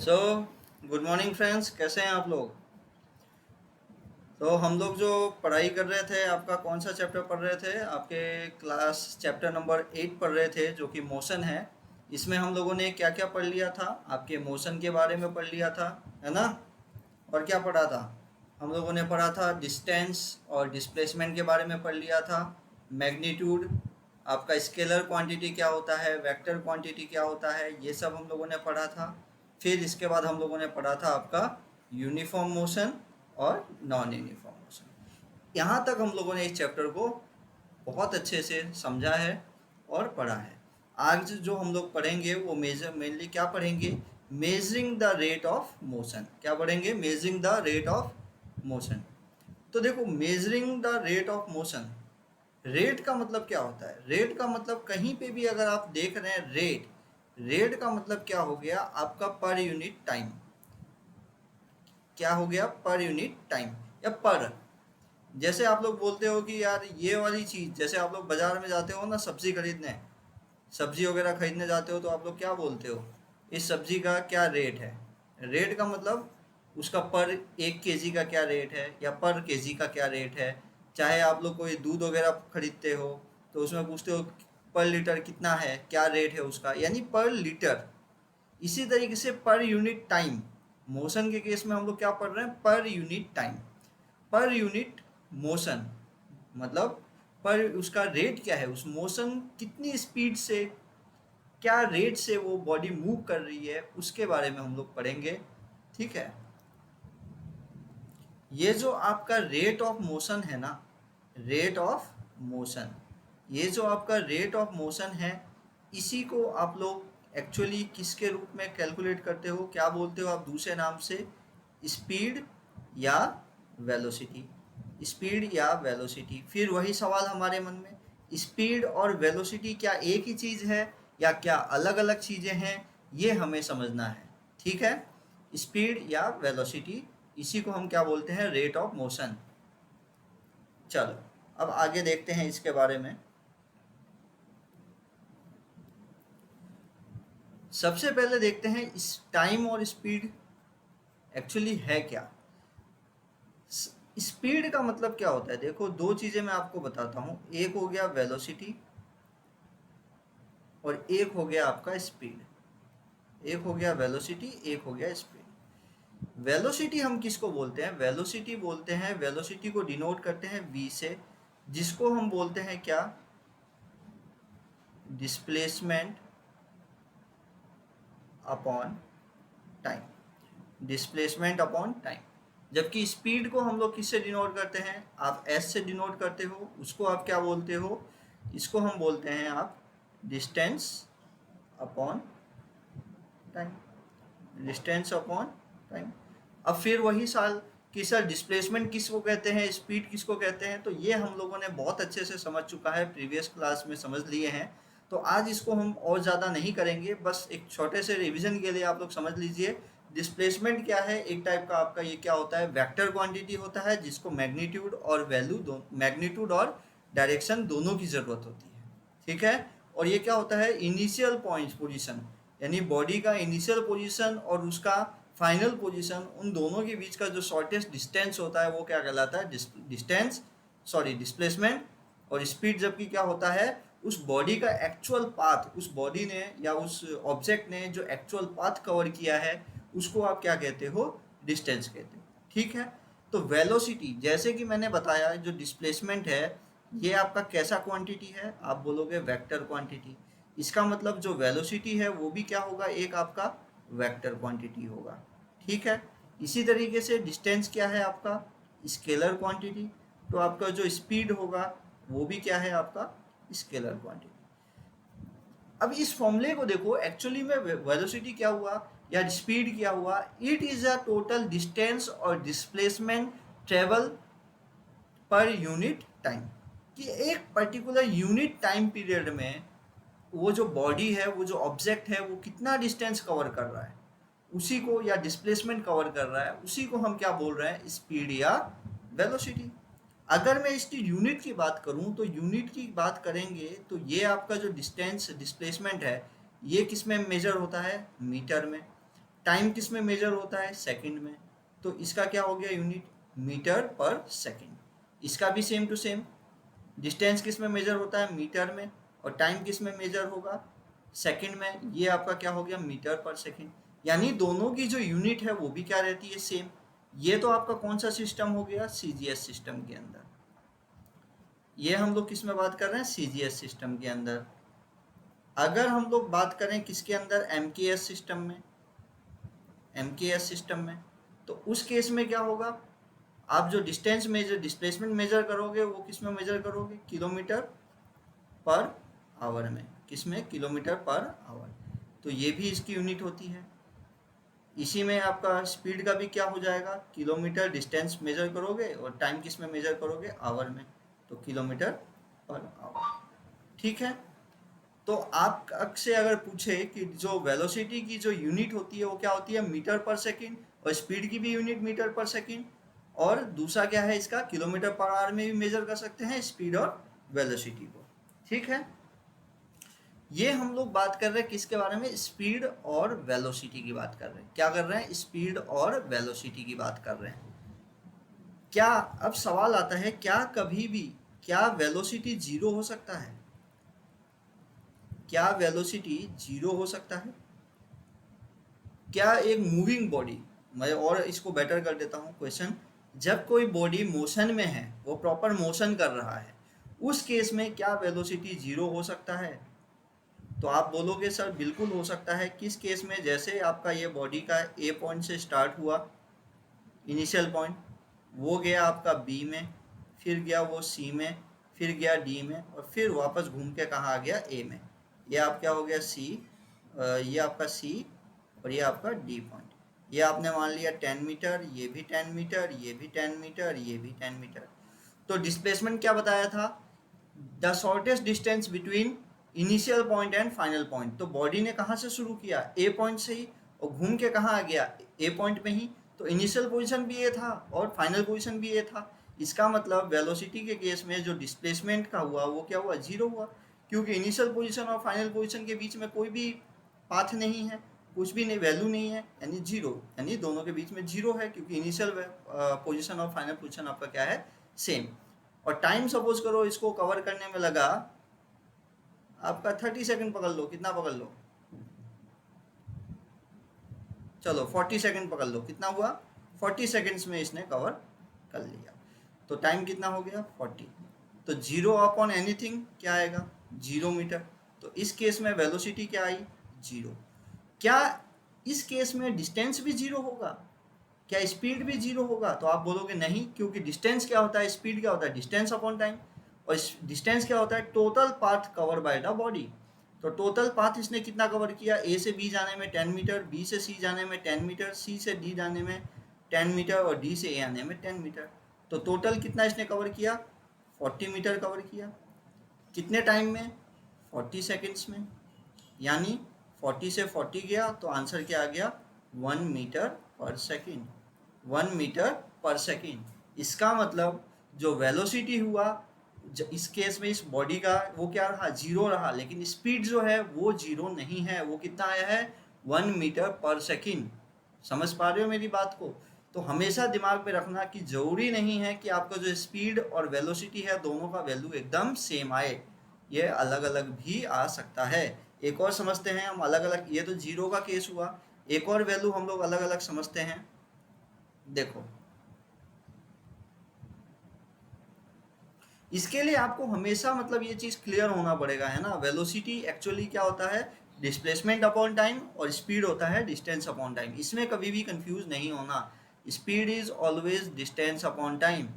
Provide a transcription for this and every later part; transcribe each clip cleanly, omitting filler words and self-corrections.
So good morning friends, कैसे हैं आप लोग। तो हम लोग जो पढ़ाई कर रहे थे, आपका कौन सा चैप्टर पढ़ रहे थे, आपके क्लास चैप्टर नंबर 8 पढ़ रहे थे जो कि मोशन है। इसमें हम लोगों ने क्या क्या पढ़ लिया था, आपके मोशन के बारे में पढ़ लिया था, है ना। और क्या पढ़ा था, हम लोगों ने पढ़ा था डिस्टेंस और डिस्प्लेसमेंट के बारे में पढ़ लिया था। मैग्नीट्यूड, आपका स्केलर क्वांटिटी क्या होता है, वेक्टर क्वांटिटी क्या होता है, ये सब हम लोगों ने पढ़ा था। फिर इसके बाद हम लोगों ने पढ़ा था आपका यूनिफॉर्म मोशन और नॉन यूनिफॉर्म मोशन। यहाँ तक हम लोगों ने इस चैप्टर को बहुत अच्छे से समझा है और पढ़ा है। आज जो हम लोग पढ़ेंगे वो मेनली क्या पढ़ेंगे, measuring the rate of motion. क्या पढ़ेंगे, measuring the rate of motion. तो देखो, measuring the rate of motion, rate का मतलब क्या होता है। रेट का मतलब कहीं पे भी अगर आप देख रहे हैं रेट, रेट का मतलब क्या हो गया आपका पर यूनिट टाइम। क्या हो गया, पर यूनिट टाइम या पर। जैसे आप लोग बोलते हो कि यार ये वाली चीज़, जैसे आप लोग बाजार में जाते हो ना सब्जी खरीदने, सब्जी वगैरह खरीदने जाते हो तो आप लोग क्या बोलते हो, इस सब्जी का क्या रेट है। रेट का मतलब उसका पर 1 केजी का क्या रेट है या पर केजी का क्या रेट है। चाहे आप लोग कोई दूध वगैरह खरीदते हो तो उसमें पूछते हो पर लीटर कितना है, क्या रेट है उसका, यानी पर लीटर। इसी तरीके से पर यूनिट टाइम, मोशन के केस में हम लोग क्या पढ़ रहे हैं, पर unit time, per unit motion, मतलब पर उसका रेट क्या है, उस मोशन कितनी स्पीड से, क्या रेट से वो बॉडी मूव कर रही है, उसके बारे में हम लोग पढ़ेंगे। ठीक है। ये जो आपका रेट ऑफ मोशन है ना, रेट ऑफ मोशन, ये जो आपका रेट ऑफ मोशन है, इसी को आप लोग एक्चुअली किसके रूप में कैलकुलेट करते हो, क्या बोलते हो आप दूसरे नाम से, स्पीड या वेलोसिटी। स्पीड या वेलोसिटी। फिर वही सवाल हमारे मन में, स्पीड और वेलोसिटी क्या एक ही चीज़ है या क्या अलग अलग चीज़ें हैं, ये हमें समझना है। ठीक है। स्पीड या वेलोसिटी, इसी को हम क्या बोलते हैं, रेट ऑफ मोशन। चलो अब आगे देखते हैं इसके बारे में। सबसे पहले देखते हैं इस टाइम और स्पीड एक्चुअली है क्या। स्पीड का मतलब क्या होता है, देखो दो चीज़ें मैं आपको बताता हूँ, एक हो गया वेलोसिटी और एक हो गया आपका स्पीड। एक हो गया वेलोसिटी, एक हो गया स्पीड। वेलोसिटी हम किसको बोलते हैं, वेलोसिटी बोलते हैं, वेलोसिटी को डिनोट करते हैं v से, जिसको हम बोलते हैं क्या, displacement upon time. Displacement upon time. जबकि स्पीड को हम लोग किससे डिनोट करते हैं, आप s से डिनोट करते हो, उसको आप क्या बोलते हो, इसको हम बोलते हैं आप distance upon time. Distance upon time. अब फिर वही साल कि सर डिस्प्लेसमेंट किसको कहते हैं, स्पीड किसको कहते हैं, तो ये हम लोगों ने बहुत अच्छे से समझ चुका है, प्रीवियस क्लास में समझ लिए हैं। तो आज इसको हम और ज़्यादा नहीं करेंगे, बस एक छोटे से रिवीजन के लिए आप लोग समझ लीजिए। डिस्प्लेसमेंट क्या है, एक टाइप का आपका ये क्या होता है, वेक्टर क्वांटिटी होता है, जिसको मैग्नीट्यूड और वैल्यू दो, मैग्नीट्यूड और डायरेक्शन दोनों की ज़रूरत होती है। ठीक है। और ये क्या होता है, इनिशियल पॉइंट पोजीशन, यानी बॉडी का इनिशियल पोजीशन और उसका फाइनल पोजीशन, उन दोनों के बीच का जो शॉर्टेस्ट डिस्टेंस होता है वो क्या कहलाता है, डिस्टेंस, सॉरी डिस्प्लेसमेंट। और स्पीड जबकि क्या होता है, उस बॉडी का एक्चुअल पाथ, उस बॉडी ने या उस ऑब्जेक्ट ने जो एक्चुअल पाथ कवर किया है, उसको आप क्या कहते हो, डिस्टेंस कहते हो। ठीक है। तो वेलोसिटी, जैसे कि मैंने बताया, जो डिस्प्लेसमेंट है ये आपका कैसा क्वांटिटी है, आप बोलोगे वेक्टर क्वांटिटी। इसका मतलब जो वेलोसिटी है वो भी क्या होगा, एक आपका वेक्टर क्वांटिटी होगा। ठीक है। इसी तरीके से डिस्टेंस क्या है आपका, स्केलर क्वांटिटी। तो आपका जो स्पीड होगा वो भी क्या है आपका, स्केलर क्वांटिटी। अब इस फॉर्मूले को देखो, एक्चुअली में वेलोसिटी क्या हुआ या स्पीड क्या हुआ, it is a total distance और displacement travel per unit time. कि एक पर्टिकुलर यूनिट टाइम पीरियड में वो जो बॉडी है, वो जो ऑब्जेक्ट है, वो कितना डिस्टेंस कवर कर रहा है, उसी को, या डिस्प्लेसमेंट कवर कर रहा है, उसी को हम क्या बोल रहे हैं, स्पीड या वेलोसिटी। अगर मैं इसकी यूनिट की बात करूं तो यूनिट की बात करेंगे तो ये आपका जो डिस्टेंस डिस्प्लेसमेंट है, ये किस में मेजर होता है, मीटर में। टाइम किस में मेजर होता है? सेकंड में। तो इसका क्या हो गया यूनिट? मीटर पर सेकंड। इसका भी सेम टू सेम, डिस्टेंस किस में मेजर होता है? मीटर में। और टाइम किस में मेजर होगा? सेकंड में। ये आपका क्या हो गया? मीटर पर सेकंड। यानी दोनों की जो यूनिट है वो भी क्या रहती है? सेम। ये तो आपका कौन सा सिस्टम हो गया? सीजीएस सिस्टम के अंदर। ये हम लोग किस में बात कर रहे हैं? सीजीएस सिस्टम के अंदर। अगर हम लोग बात करें किसके अंदर? एमकेएस सिस्टम में। एमकेएस सिस्टम में तो उस केस में क्या होगा? आप जो डिस्टेंस मेजर, डिस्प्लेसमेंट मेजर करोगे वो किस में मेजर करोगे? किलोमीटर पर आवर में। किस में? Kilometre per hour. तो ये भी इसकी यूनिट होती है। इसी में आपका स्पीड का भी क्या हो जाएगा? किलोमीटर डिस्टेंस मेजर करोगे और टाइम किस में मेजर करोगे? आवर में। तो किलोमीटर पर आवर। ठीक है। तो आप से अगर पूछे कि जो वेलोसिटी की जो यूनिट होती है वो क्या होती है? मीटर पर सेकंड। और स्पीड की भी यूनिट मीटर पर सेकंड। और दूसरा क्या है इसका? किलोमीटर पर आवर में भी मेजर कर सकते हैं स्पीड और वेलोसिटी को। ठीक है। ये हम लोग बात कर रहे हैं किसके बारे में? स्पीड और वेलोसिटी की बात कर रहे हैं। क्या कर रहे हैं? स्पीड और वेलोसिटी की बात कर रहे हैं। क्या अब सवाल आता है, क्या कभी भी क्या वेलोसिटी जीरो हो सकता है? क्या वेलोसिटी जीरो हो सकता है? क्या एक मूविंग बॉडी, मैं और इसको बेटर कर देता हूँ क्वेश्चन, जब कोई बॉडी मोशन में है, वो प्रॉपर मोशन कर रहा है, उस केस में क्या वेलोसिटी जीरो हो सकता है? तो आप बोलोगे सर बिल्कुल हो सकता है। किस केस में? जैसे आपका ये बॉडी का ए पॉइंट से स्टार्ट हुआ, इनिशियल पॉइंट, वो गया आपका बी में, फिर गया वो सी में, फिर गया डी में, और फिर वापस घूम के कहाँ आ गया? ए में। ये आप क्या हो गया? सी। ये आपका सी और ये आपका डी पॉइंट। ये आपने मान लिया 10 मीटर, ये भी 10 मीटर, ये भी 10 मीटर, ये भी 10 मीटर। तो डिस्प्लेसमेंट क्या बताया था? The shortest distance between initial point and final point. तो बॉडी ने कहाँ से शुरू किया? ए पॉइंट से ही, और घूम के कहाँ आ गया? ए पॉइंट में ही। तो इनिशियल पोजीशन भी ये था और फाइनल पोजीशन भी ये था। इसका मतलब वेलोसिटी के केस में जो डिस्प्लेसमेंट का हुआ वो क्या हुआ? जीरो हुआ। क्योंकि इनिशियल पोजीशन और फाइनल पोजीशन के बीच में कोई भी पाथ नहीं है, कुछ भी नहीं, वैल्यू नहीं है, यानी जीरो। यानी दोनों के बीच में जीरो है, क्योंकि इनिशियल पोजीशन और फाइनल पोजीशन आपका क्या है? सेम। और टाइम सपोज करो इसको कवर करने में लगा आपका 30 सेकंड, पकड़ लो, कितना पकड़ लो, चलो 40 सेकंड पकड़ लो, कितना हुआ? 40 सेकंड्स में इसने कवर कर लिया। तो टाइम कितना हो गया? 40। तो जीरो अपॉन एनीथिंग क्या आएगा? 0 मीटर। तो इस केस में वेलोसिटी क्या आई? जीरो। क्या इस केस में डिस्टेंस भी जीरो होगा? क्या स्पीड भी जीरो होगा? तो आप बोलोगे नहीं, क्योंकि डिस्टेंस क्या होता है? स्पीड क्या होता है? Distance upon time. और डिस्टेंस क्या होता है? Total path cover by the body. तो टोटल पाथ इसने कितना कवर किया? ए से बी जाने में 10 मीटर, बी से सी जाने में 10 मीटर, सी से डी जाने में 10 मीटर, और डी से ए आने में 10 मीटर। तो टोटल कितना इसने कवर किया? 40 मीटर कवर किया। कितने टाइम में? 40 सेकेंड्स में। यानी 40 से 40 गया तो आंसर क्या आ गया? 1 मीटर पर सेकेंड। 1 मीटर पर सेकेंड। इसका मतलब जो वेलोसिटी हुआ इस केस में इस बॉडी का, वो क्या रहा? जीरो रहा। लेकिन स्पीड जो है वो जीरो नहीं है, वो कितना आया है? 1 मीटर पर सेकेंड। समझ पा रहे हो मेरी बात को? तो हमेशा दिमाग में रखना कि जरूरी नहीं है कि आपका जो स्पीड और वेलोसिटी है दोनों का वैल्यू एकदम सेम आए, ये अलग अलग भी आ सकता है। एक और समझते हैं हम अलग अलग, ये तो जीरो का केस हुआ, एक और वैल्यू हम लोग अलग अलग समझते हैं। देखो, इसके लिए आपको हमेशा मतलब ये चीज़ क्लियर होना पड़ेगा, है ना? वेलोसिटी एक्चुअली क्या होता है? डिस्प्लेसमेंट अपॉन टाइम, और स्पीड होता है डिस्टेंस अपॉन टाइम। इसमें कभी भी कंफ्यूज नहीं होना। Speed is always distance upon time.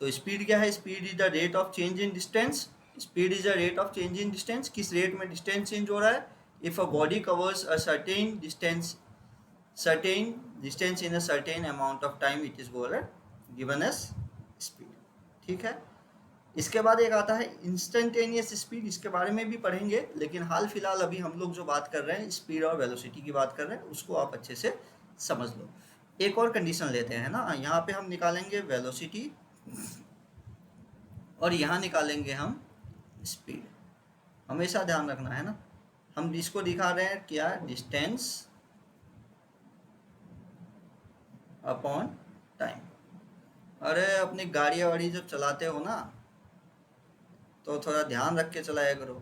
तो स्पीड क्या है? Speed is the rate of change in distance. Speed is the rate of change in distance. किस रेट में डिस्टेंस चेंज हो रहा है? If a body covers a certain distance in a certain amount of time, it is given as speed। ठीक है। इसके बाद एक आता है इंस्टेंटेनियस स्पीड। इसके बारे में भी पढ़ेंगे, लेकिन हाल फिलहाल अभी हम लोग जो बात कर रहे हैं स्पीड और वेलोसिटी की बात कर रहे हैं, उसको आप अच्छे से समझ लो। एक और कंडीशन लेते हैं ना, यहाँ पे हम निकालेंगे वेलोसिटी और यहाँ निकालेंगे हम स्पीड। हमेशा ध्यान रखना है ना, हम इसको दिखा रहे हैं क्या? Distance upon time. अरे अपनी गाड़ी वाड़ी जब चलाते हो ना, तो थोड़ा ध्यान रख के चलाया करो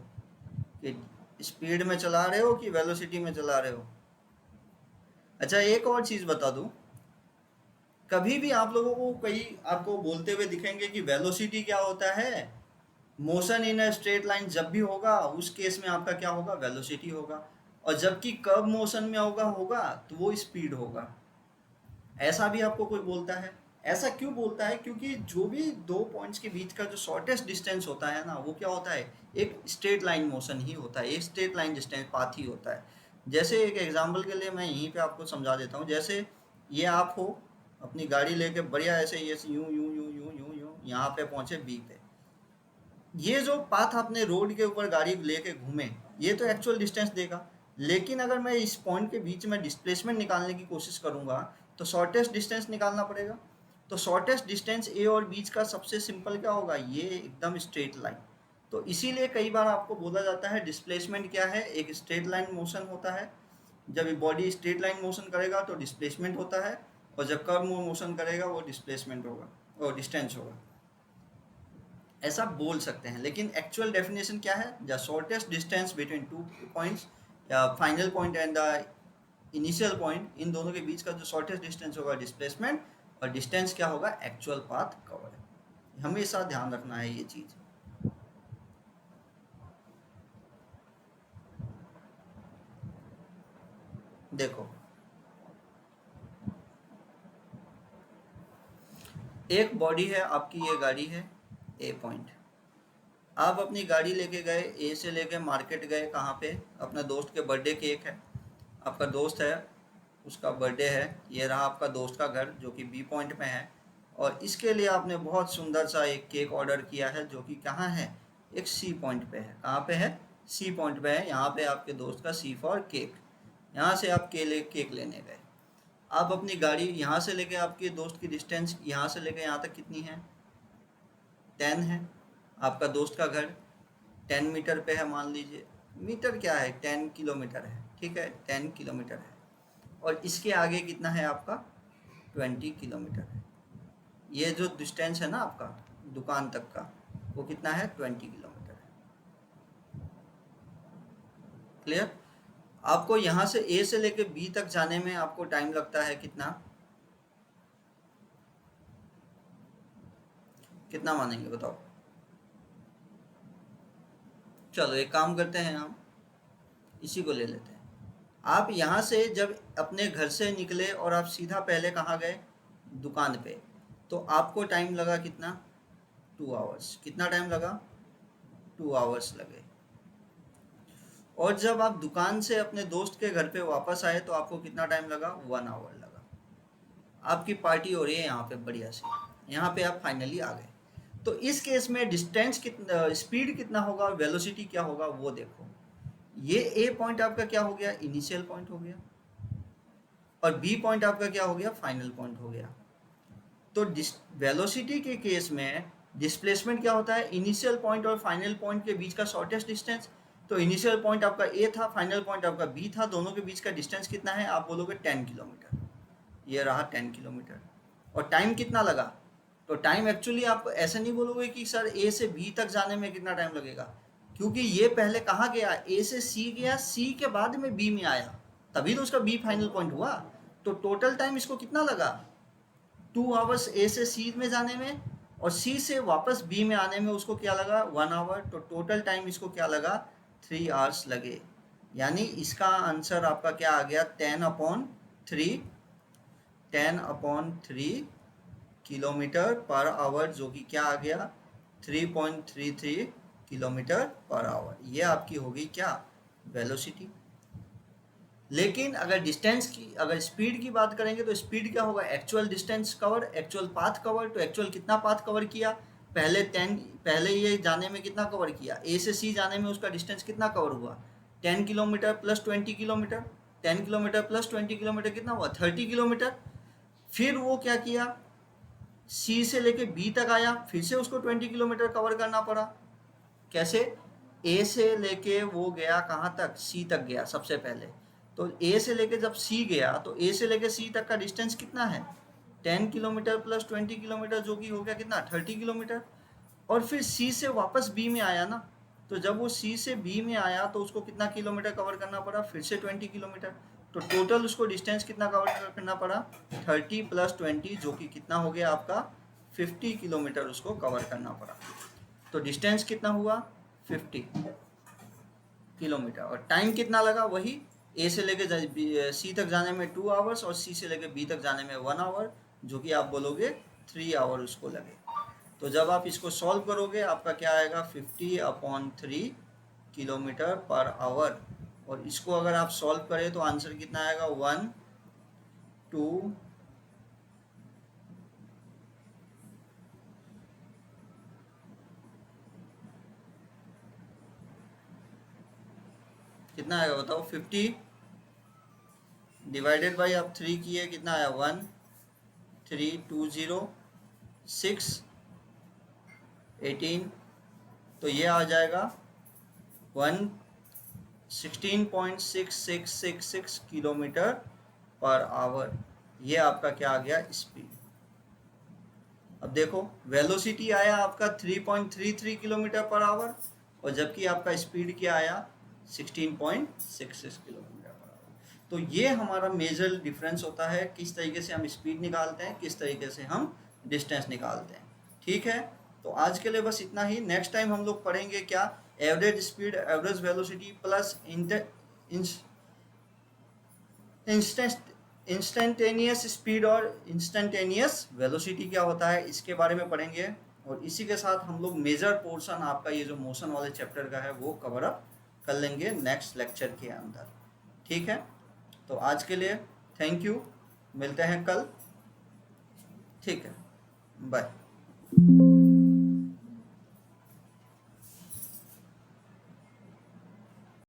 कि स्पीड में चला रहे हो कि वेलोसिटी में चला रहे हो। अच्छा, एक और चीज़ बता दूं, कभी भी आप लोगों को कई आपको बोलते हुए दिखेंगे कि वेलोसिटी क्या होता है, motion in a straight line जब भी होगा उस केस में आपका क्या होगा, वेलोसिटी होगा। और जबकि कर्व मोशन में होगा होगा तो वो स्पीड होगा। ऐसा भी आपको कोई बोलता है? ऐसा क्यों बोलता है? क्योंकि जो भी दो पॉइंट्स के बीच का जो शॉर्टेस्ट डिस्टेंस होता है ना, वो क्या होता है, एक स्ट्रेट लाइन मोशन ही होता है, एक स्ट्रेट लाइन डिस्टेंस पाथ ही होता है। जैसे एक एग्जांपल के लिए मैं यहीं पे आपको समझा देता हूँ। जैसे ये आप हो, अपनी गाड़ी लेके बढ़िया ऐसे ये यूं यूं यूं यूं यूं यूं यहाँ पे पहुंचे बी पे। ये जो पाथ आपने रोड के ऊपर गाड़ी लेके घूमे, ये तो एक्चुअल डिस्टेंस देगा। लेकिन अगर मैं इस पॉइंट के बीच में डिस्प्लेसमेंट निकालने की कोशिश करूंगा, तो शॉर्टेस्ट डिस्टेंस निकालना पड़ेगा। तो शॉर्टेस्ट डिस्टेंस ए और बीच का सबसे सिंपल क्या होगा, ये एकदम स्ट्रेट लाइन। तो इसीलिए कई बार आपको बोला जाता है डिस्प्लेसमेंट क्या है, एक स्ट्रेट लाइन मोशन होता है। जब बॉडी स्ट्रेट लाइन मोशन करेगा तो डिस्प्लेसमेंट होता है, और जब कर्व मोशन करेगा वो डिस्प्लेसमेंट होगा और डिस्टेंस होगा। ऐसा बोल सकते हैं, लेकिन एक्चुअल डेफिनेशन क्या है, the shortest distance between two points, या final point and the initial point, इन दोनों के बीच का जो शॉर्टेस्ट डिस्टेंस होगा डिस्प्लेसमेंट, और डिस्टेंस क्या होगा, एक्चुअल पाथ कवर। हमेशा ध्यान रखना है ये चीज। देखो, एक बॉडी है आपकी, ये गाड़ी है ए पॉइंट। आप अपनी गाड़ी लेके गए, ए से लेके मार्केट गए, कहाँ पे, अपने दोस्त के बर्थडे केक है, आपका दोस्त है, उसका बर्थडे है, ये रहा आपका दोस्त का घर जो कि बी पॉइंट में है। और इसके लिए आपने बहुत सुंदर सा एक केक ऑर्डर किया है जो कि कहाँ है, एक सी पॉइंट पे है। कहाँ पे है, सी पॉइंट पे है। यहाँ पे आपके दोस्त का सी फॉर केक। यहाँ से आप केक लेने गए। आप अपनी गाड़ी यहाँ से लेके, आपके दोस्त की डिस्टेंस यहाँ से लेके यहाँ तक कितनी है, 10 है। आपका दोस्त का घर 10 मीटर पे है, मान लीजिए। मीटर क्या है, 10 किलोमीटर है, ठीक है, 10 किलोमीटर है। और इसके आगे कितना है आपका, 20 किलोमीटर है। ये जो डिस्टेंस है ना आपका दुकान तक का, वो कितना है, 20 किलोमीटर है। क्लियर? आपको यहाँ से ए से लेके बी तक जाने में आपको टाइम लगता है कितना, कितना मानेंगे बताओ? चलो एक काम करते हैं, हम इसी को ले लेते हैं। आप यहाँ से जब अपने घर से निकले और आप सीधा पहले कहाँ गए, दुकान पे, तो आपको टाइम लगा कितना, 2 आवर्स। कितना टाइम लगा, 2 आवर्स लगे। और जब आप दुकान से अपने दोस्त के घर पे वापस आए तो आपको कितना टाइम लगा, 1 आवर लगा। आपकी पार्टी हो रही है यहाँ पे बढ़िया से, यहाँ पे आप फाइनली आ गए। तो इस केस में डिस्टेंस कितना, स्पीड कितना होगा और वेलोसिटी क्या होगा वो देखो। ये ए पॉइंट आपका क्या हो गया, इनिशियल पॉइंट हो गया, और बी पॉइंट आपका क्या हो गया, फाइनल पॉइंट हो गया। तो वेलोसिटी के केस में डिस्प्लेसमेंट क्या होता है, इनिशियल पॉइंट और फाइनल पॉइंट के बीच का शॉर्टेस्ट डिस्टेंस। तो इनिशियल पॉइंट आपका ए था, फाइनल पॉइंट आपका बी था, दोनों के बीच का डिस्टेंस कितना है, आप बोलोगे 10 किलोमीटर। ये रहा 10 किलोमीटर। और टाइम कितना लगा, तो टाइम एक्चुअली आप ऐसे नहीं बोलोगे कि सर ए से बी तक जाने में कितना टाइम लगेगा, क्योंकि ये पहले कहाँ गया, ए से सी गया, सी के बाद में बी में आया, तभी तो उसका बी फाइनल पॉइंट हुआ। तो टोटल टाइम इसको कितना लगा, 2 आवर्स ए से सी में जाने में, और सी से वापस बी में आने में उसको क्या लगा, 1 आवर। तो टोटल टाइम इसको क्या लगा, 3 आवर्स लगे। यानी इसका आंसर आपका क्या आ गया, 10/3 किलोमीटर पर आवर, जो कि क्या आ गया, 3.33 किलोमीटर पर आवर। ये आपकी होगी क्या, वेलोसिटी। लेकिन अगर डिस्टेंस की, अगर स्पीड की बात करेंगे तो स्पीड क्या होगा, actual distance cover, actual path cover. तो एक्चुअल कितना पाथ कवर किया, पहले ये जाने में कितना कवर किया, ए से सी जाने में उसका डिस्टेंस कितना कवर हुआ, 10 kilometre plus 20 kilometre. 10 kilometre plus 20 kilometre कितना हुआ, 30 किलोमीटर। फिर वो क्या किया, सी से लेके बी तक आया, फिर से उसको 20 किलोमीटर कवर करना पड़ा। कैसे, ए से लेके वो गया कहाँ तक, सी तक गया सबसे पहले। तो ए से लेके जब सी गया, तो ए से लेके सी तक का डिस्टेंस कितना है, 10 किलोमीटर प्लस 20 किलोमीटर जो कि हो गया कितना 30 किलोमीटर। और फिर सी से वापस बी में आया ना, तो जब वो सी से बी में आया तो उसको कितना किलोमीटर कवर करना पड़ा, फिर से 20 किलोमीटर। तो टोटल उसको डिस्टेंस कितना कवर करना पड़ा, 30 प्लस 20 जो कि कितना हो गया आपका 50 किलोमीटर उसको कवर करना पड़ा। तो डिस्टेंस कितना हुआ 50 किलोमीटर। और टाइम कितना लगा, वही ए से लेके सी तक जाने में 2 आवर्स और सी से लेके बी तक जाने में 1 आवर, जो कि आप बोलोगे 3 आवर उसको लगे। तो जब आप इसको सॉल्व करोगे आपका क्या आएगा 50/3 किलोमीटर पर आवर। और इसको अगर आप सॉल्व करें तो आंसर कितना आएगा 1 2 कितना आएगा बताओ, 50 डिवाइडेड बाई आप 3 किए कितना आया 13206 18। तो ये आ जाएगा 116.6666 किलोमीटर पर आवर। ये आपका क्या आ गया स्पीड। अब देखो वेलोसिटी आया आपका 3.33 किलोमीटर पर आवर और जबकि आपका स्पीड क्या आया 16.66 किलोमीटर पर आवर। तो ये हमारा मेजर डिफरेंस होता है, किस तरीके से हम स्पीड निकालते हैं, किस तरीके से हम डिस्टेंस निकालते हैं। ठीक है, तो आज के लिए बस इतना ही। नेक्स्ट टाइम हम लोग पढ़ेंगे क्या, average speed, average velocity plus instantaneous speed और इंस्टेंटेनियस वेलोसिटी क्या होता है, इसके बारे में पढ़ेंगे। और इसी के साथ हम लोग मेजर पोर्शन आपका ये जो मोशन वाले चैप्टर का है वो कवर अप कर लेंगे नेक्स्ट लेक्चर के अंदर। ठीक है, तो आज के लिए थैंक यू, मिलते हैं कल। ठीक है, बाय।